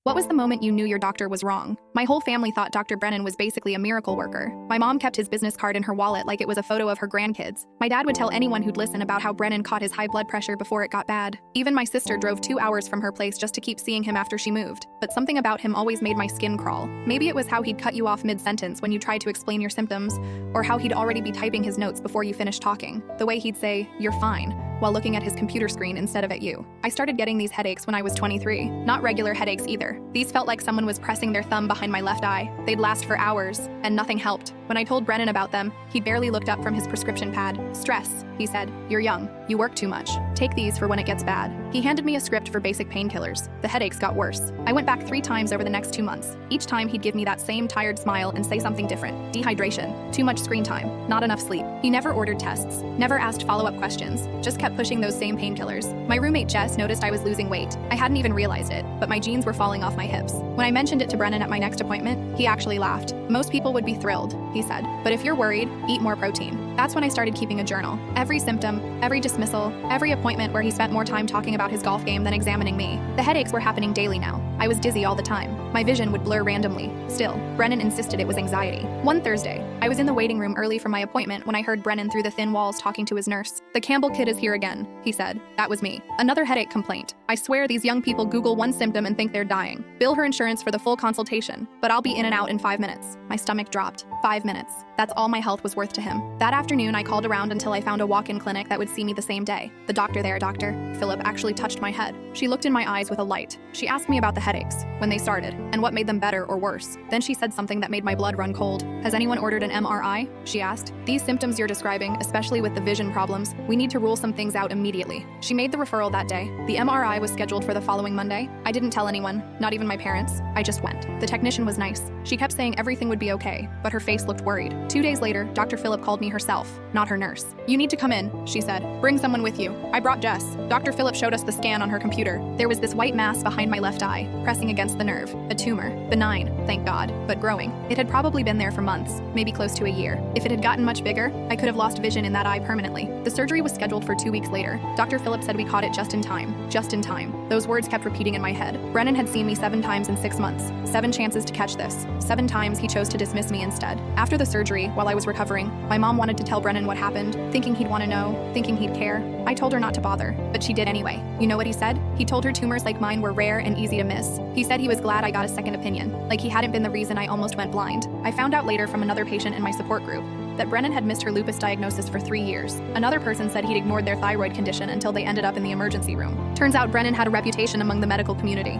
What was the moment you knew your doctor was wrong? My whole family thought Dr. Brennan was basically a miracle worker. My mom kept his business card in her wallet like it was a photo of her grandkids. My dad would tell anyone who'd listen about how Brennan caught his high blood pressure before it got bad. Even my sister drove 2 hours from her place just to keep seeing him after she moved. But something about him always made my skin crawl. Maybe it was how he'd cut you off mid-sentence when you tried to explain your symptoms, or how he'd already be typing his notes before you finished talking. The way he'd say, "You're fine," while looking at his computer screen instead of at you. I started getting these headaches when I was 23. Not regular headaches either. These felt like someone was pressing their thumb behind my left eye. They'd last for hours, and nothing helped. When I told Brennan about them, he barely looked up from his prescription pad. "Stress," he said. "You're young. You work too much. Take these for when it gets bad." He handed me a script for basic painkillers. The headaches got worse. I went back 3 times over the next 2 months. Each time he'd give me that same tired smile and say something different. Dehydration, too much screen time, not enough sleep. He never ordered tests, never asked follow-up questions, just kept pushing those same painkillers. My roommate Jess noticed I was losing weight. I hadn't even realized it, but my jeans were falling off my hips. When I mentioned it to Brennan at my next appointment, he actually laughed. "Most people would be thrilled," he said, "but if you're worried, eat more protein." That's when I started keeping a journal. Every symptom, every dismissal, every appointment where he spent more time talking about his golf game than examining me. The headaches were happening daily now. I was dizzy all the time. My vision would blur randomly. Still, Brennan insisted it was anxiety. One Thursday, I was in the waiting room early for my appointment when I heard Brennan through the thin walls talking to his nurse. "The Campbell kid is here again," he said. That was me. Another headache complaint. "I swear these young people Google one symptom and think they're dying. Bill her insurance for the full consultation, but I'll be in and out in 5 minutes." My stomach dropped. 5 minutes. That's all my health was worth to him. That afternoon, I called around until I found a walk-in clinic that would see me the same day. The doctor there, Dr. Phillip, actually touched my head. She looked in my eyes with a light. She asked me about the headaches, when they started, and what made them better or worse. Then she said something that made my blood run cold. "Has anyone ordered an MRI?" she asked. "These symptoms you're describing, especially with the vision problems, we need to rule some things out immediately." She made the referral that day. The MRI was scheduled for the following Monday. I didn't tell anyone, not even my parents. I just went. The technician was nice. She kept saying everything would be okay, but her face looked worried. 2 days later, Dr. Phillip called me herself, not her nurse. "You need to come in," she said. "Bring someone with you." I brought Jess. Dr. Phillip showed us the scan on her computer. There was this white mass behind my left eye, pressing against the nerve. A tumor. Benign, thank God, but growing. It had probably been there for months, maybe close to a year. If it had gotten much bigger, I could have lost vision in that eye permanently. The surgery was scheduled for 2 weeks later. Dr. Phillip said we caught it just in time. Just in time. Those words kept repeating in my head. Brennan had seen me 7 times in 6 months. 7 chances to catch this. 7 times he chose to dismiss me instead. After the surgery, while I was recovering, my mom wanted to tell Brennan what happened, thinking he'd want to know, thinking he'd care. I told her not to bother, but she did anyway. You know what he said? He told her tumors like mine were rare and easy to miss. He said he was glad I got a second opinion, like he hadn't been the reason I almost went blind. I found out later from another patient in my support group that Brennan had missed her lupus diagnosis for 3 years. Another person said he'd ignored their thyroid condition until they ended up in the emergency room. Turns out Brennan had a reputation among the medical community.